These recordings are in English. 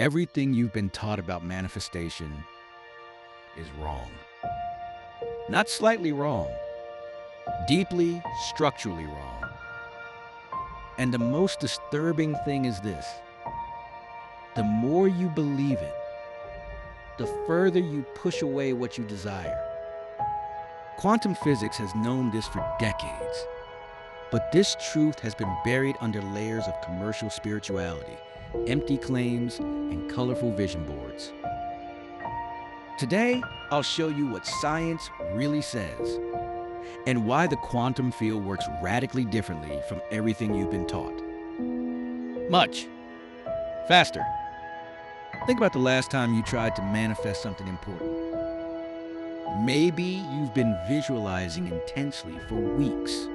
Everything you've been taught about manifestation is wrong. Not slightly wrong, deeply, structurally wrong. And the most disturbing thing is this: the more you believe it, the further you push away what you desire. Quantum physics has known this for decades, but this truth has been buried under layers of commercial spirituality, empty claims, and colorful vision boards. Today, I'll show you what science really says and why the quantum field works radically differently from everything you've been taught. Much faster. Think about the last time you tried to manifest something important. Maybe you've been visualizing intensely for weeks.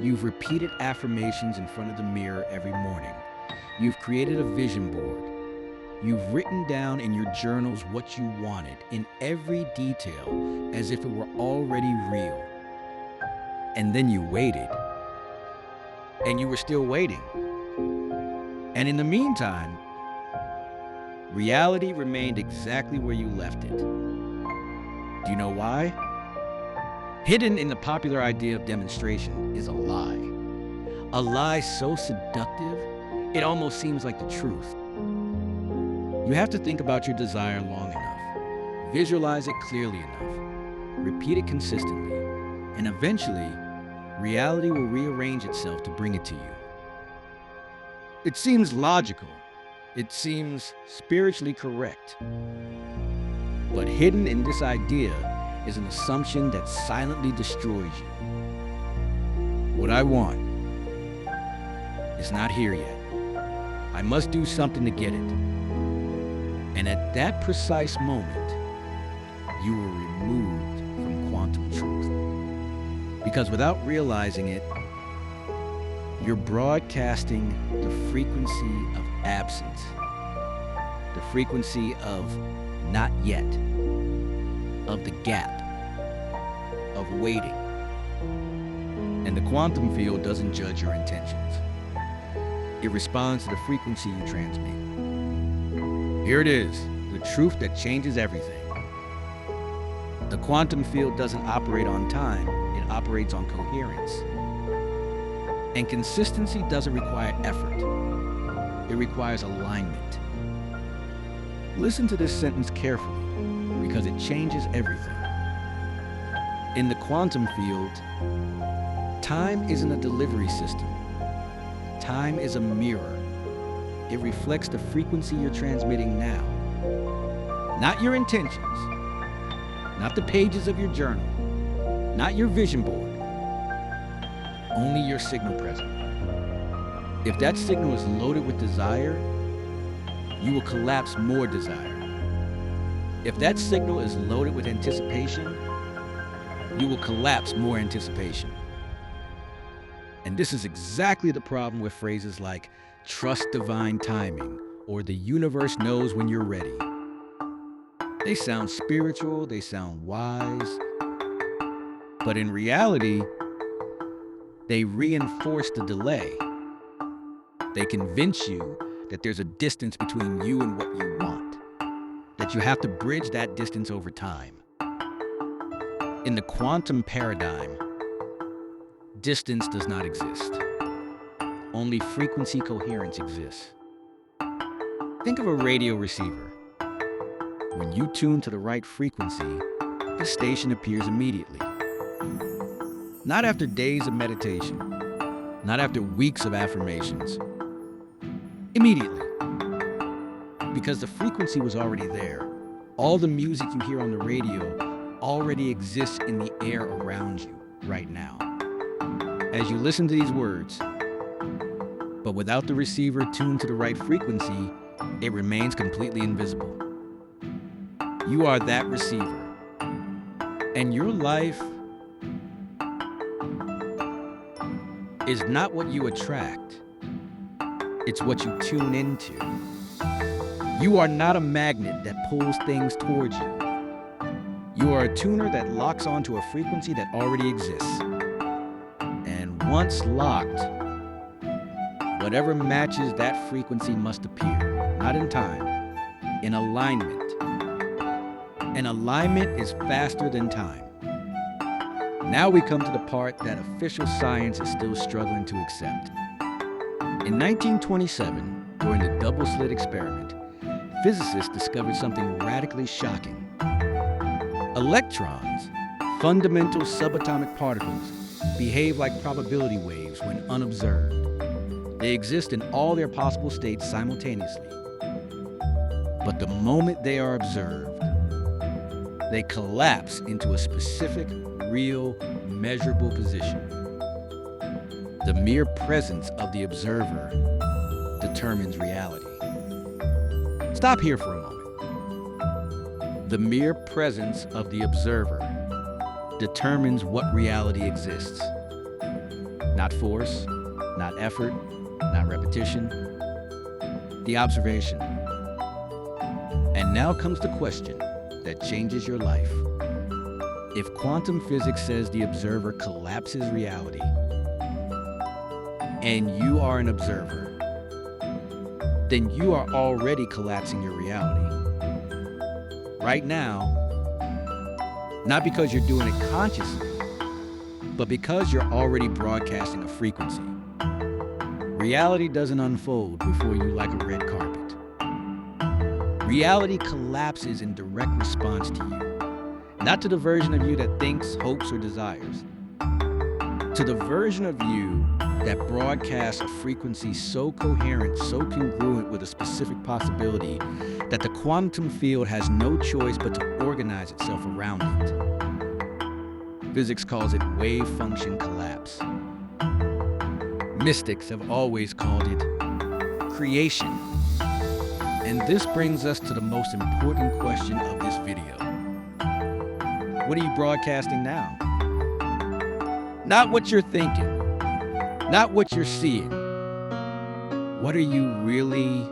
You've repeated affirmations in front of the mirror every morning. You've created a vision board. You've written down in your journals what you wanted in every detail as if it were already real. And then you waited. And you were still waiting. And in the meantime, reality remained exactly where you left it. Do you know why? Hidden in the popular idea of demonstration is a lie. A lie so seductive, it almost seems like the truth. You have to think about your desire long enough, visualize it clearly enough, repeat it consistently, and eventually, reality will rearrange itself to bring it to you. It seems logical. It seems spiritually correct. But hidden in this idea is an assumption that silently destroys you. What I want is not here yet. I must do something to get it. And at that precise moment, you were removed from quantum truth. Because without realizing it, you're broadcasting the frequency of absence, the frequency of not yet, of the gap, of waiting. And the quantum field doesn't judge your intentions. It responds to the frequency you transmit. Here it is, the truth that changes everything. The quantum field doesn't operate on time, it operates on coherence. And consistency doesn't require effort, it requires alignment. Listen to this sentence carefully, because it changes everything. In the quantum field, time isn't a delivery system. Time is a mirror. It reflects the frequency you're transmitting now. Not your intentions, not the pages of your journal, not your vision board, only your signal present. If that signal is loaded with desire, you will collapse more desire. If that signal is loaded with anticipation, you will collapse more anticipation. And this is exactly the problem with phrases like trust divine timing or the universe knows when you're ready. They sound spiritual, they sound wise, but in reality, they reinforce the delay. They convince you that there's a distance between you and what you want, that you have to bridge that distance over time. In the quantum paradigm, distance does not exist. Only frequency coherence exists. Think of a radio receiver. When you tune to the right frequency, the station appears immediately. Not after days of meditation, not after weeks of affirmations. Immediately. Because the frequency was already there. All the music you hear on the radio already exists in the air around you right now. As you listen to these words, but without the receiver tuned to the right frequency, it remains completely invisible. You are that receiver. And your life is not what you attract. It's what you tune into. You are not a magnet that pulls things towards you. You are a tuner that locks onto a frequency that already exists. And once locked, whatever matches that frequency must appear, not in time, in alignment. And alignment is faster than time. Now we come to the part that official science is still struggling to accept. In 1927, during the double-slit experiment, physicists discovered something radically shocking. Electrons, fundamental subatomic particles, behave like probability waves when unobserved. They exist in all their possible states simultaneously. But the moment they are observed, they collapse into a specific, real, measurable position. The mere presence of the observer determines reality. Stop here for a moment. The mere presence of the observer determines what reality exists. Not force, not effort, not repetition. The observation. And now comes the question that changes your life. If quantum physics says the observer collapses reality, and you are an observer, then you are already collapsing your reality. Right now, not because you're doing it consciously, but because you're already broadcasting a frequency. Reality doesn't unfold before you like a red carpet. Reality collapses in direct response to you, not to the version of you that thinks, hopes, or desires, to the version of you that broadcasts a frequency so coherent, so congruent with a specific possibility that the quantum field has no choice but to organize itself around it. Physics calls it wave function collapse. Mystics have always called it creation. And this brings us to the most important question of this video. What are you broadcasting now? Not what you're thinking. Not what you're seeing. What are you really,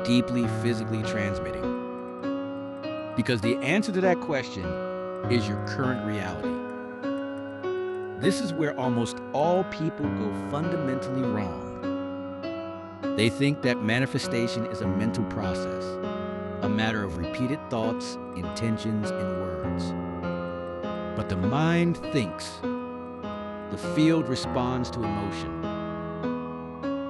deeply, physically transmitting? Because the answer to that question is your current reality. This is where almost all people go fundamentally wrong. They think that manifestation is a mental process, a matter of repeated thoughts, intentions, and words. But the mind thinks. The field responds to emotion.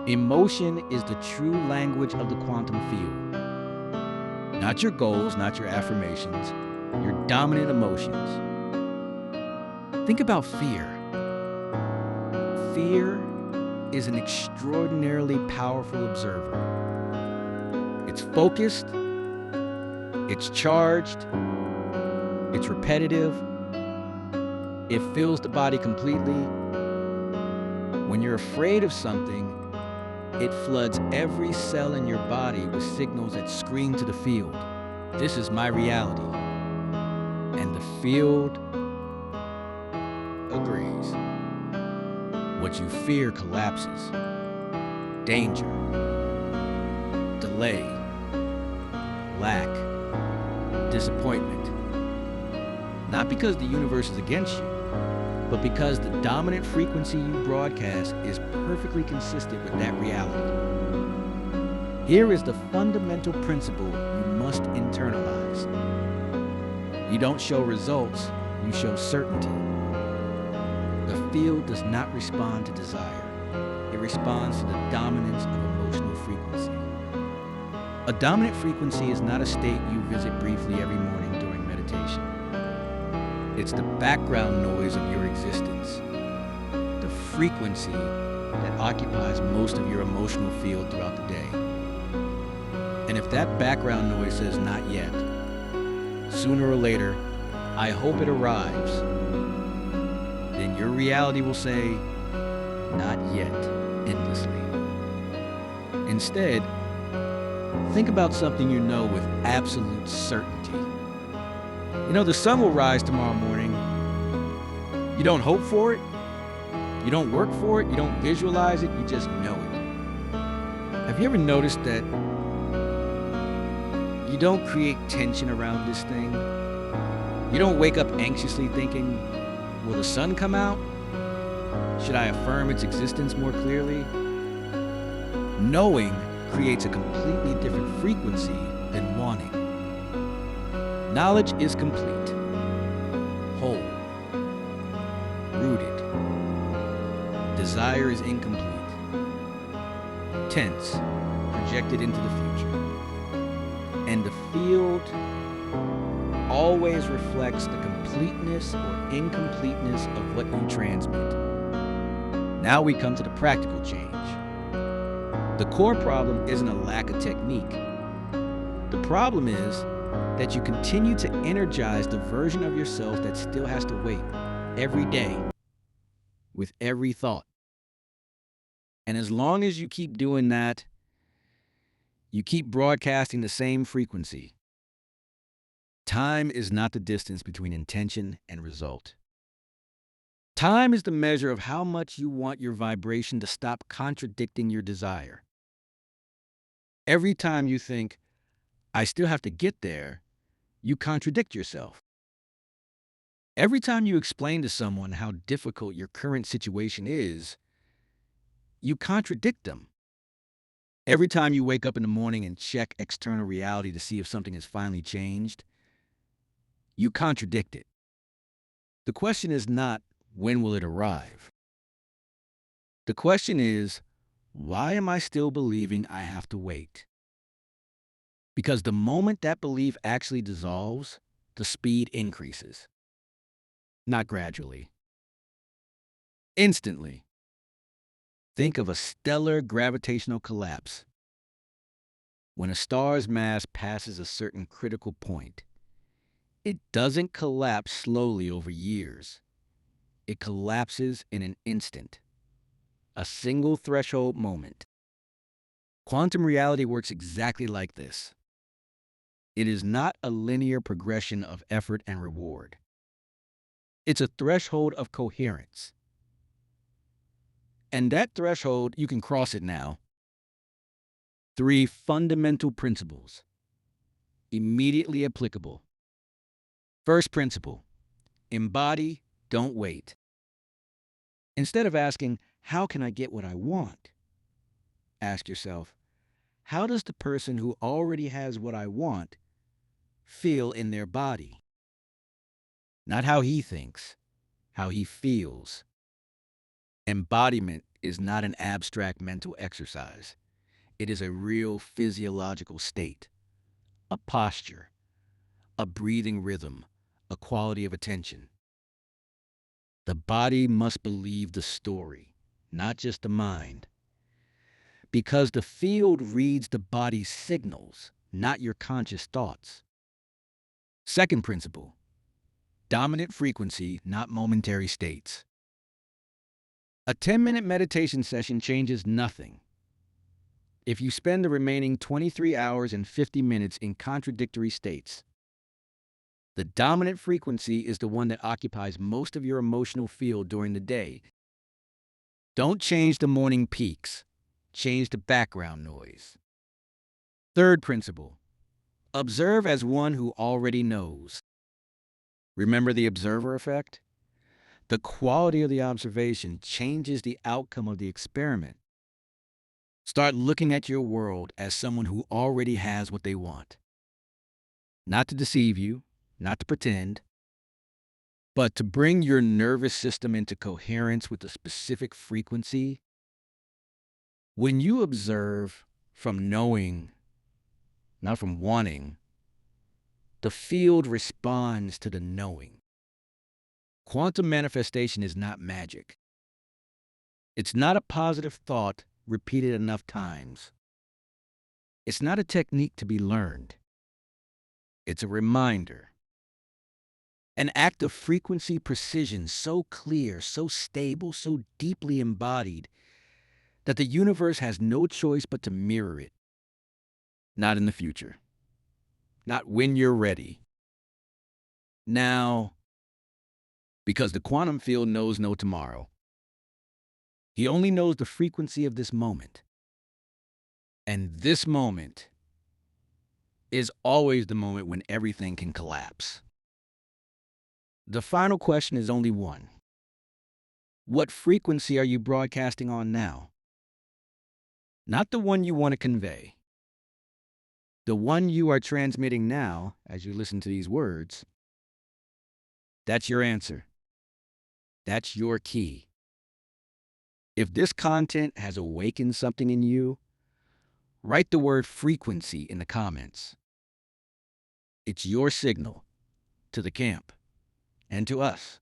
Emotion is the true language of the quantum field. Not your goals, not your affirmations, your dominant emotions. Think about fear. Fear is an extraordinarily powerful observer. It's focused, it's charged, it's repetitive, it fills the body completely. When you're afraid of something, it floods every cell in your body with signals that scream to the field, "This is my reality." And the field agrees. What you fear collapses. Danger, delay, lack, disappointment. Not because the universe is against you, but because the dominant frequency you broadcast is perfectly consistent with that reality. Here is the fundamental principle you must internalize. You don't show results, you show certainty. The field does not respond to desire. It responds to the dominance of emotional frequency. A dominant frequency is not a state you visit briefly every morning during meditation. It's the background noise of your existence, the frequency that occupies most of your emotional field throughout the day. And if that background noise says not yet, sooner or later, I hope it arrives, then your reality will say, not yet, endlessly. Instead, think about something you know with absolute certainty. You know, the sun will rise tomorrow morning. You don't hope for it. You don't work for it. You don't visualize it. You just know it. Have you ever noticed that you don't create tension around this thing? You don't wake up anxiously thinking, will the sun come out? Should I affirm its existence more clearly? Knowing creates a completely different frequency than than wanting. Knowledge is complete, whole, rooted. Desire is incomplete, tense, projected into the future. And the field always reflects the completeness or incompleteness of what you transmit. Now we come to the practical change. The core problem isn't a lack of technique. The problem is that you continue to energize the version of yourself that still has to wait every day with every thought. And as long as you keep doing that, you keep broadcasting the same frequency. Time is not the distance between intention and result. Time is the measure of how much you want your vibration to stop contradicting your desire. Every time you think, I still have to get there, you contradict yourself. Every time you explain to someone how difficult your current situation is, you contradict them. Every time you wake up in the morning and check external reality to see if something has finally changed, you contradict it. The question is not, when will it arrive? The question is, why am I still believing I have to wait? Because the moment that belief actually dissolves, the speed increases. Not gradually. Instantly. Think of a stellar gravitational collapse. When a star's mass passes a certain critical point, it doesn't collapse slowly over years. It collapses in an instant, a single threshold moment. Quantum reality works exactly like this. It is not a linear progression of effort and reward. It's a threshold of coherence. And that threshold, you can cross it now. 3 fundamental principles, immediately applicable. First principle, embody, don't wait. Instead of asking, how can I get what I want? Ask yourself, how does the person who already has what I want feel in their body? Not how he thinks, how he feels. Embodiment is not an abstract mental exercise. It is a real physiological state, a posture, a breathing rhythm, a quality of attention. The body must believe the story, not just the mind. Because the field reads the body's signals, not your conscious thoughts. Second principle, dominant frequency, not momentary states. A 10-minute meditation session changes nothing if you spend the remaining 23 hours and 50 minutes in contradictory states. The dominant frequency is the one that occupies most of your emotional field during the day. Don't change the morning peaks. Change the background noise. Third principle, observe as one who already knows. Remember the observer effect? The quality of the observation changes the outcome of the experiment. Start looking at your world as someone who already has what they want. Not to deceive you, not to pretend, but to bring your nervous system into coherence with a specific frequency. When you observe from knowing, not from wanting, the field responds to the knowing. Quantum manifestation is not magic. It's not a positive thought repeated enough times. It's not a technique to be learned. It's a reminder. An act of frequency precision so clear, so stable, so deeply embodied that the universe has no choice but to mirror it. Not in the future. Not when you're ready. Now, because the quantum field knows no tomorrow. He only knows the frequency of this moment. And this moment is always the moment when everything can collapse. The final question is only one. What frequency are you broadcasting on now? Not the one you want to convey. The one you are transmitting now, as you listen to these words, that's your answer. That's your key. If this content has awakened something in you, write the word frequency in the comments. It's your signal to the camp and to us.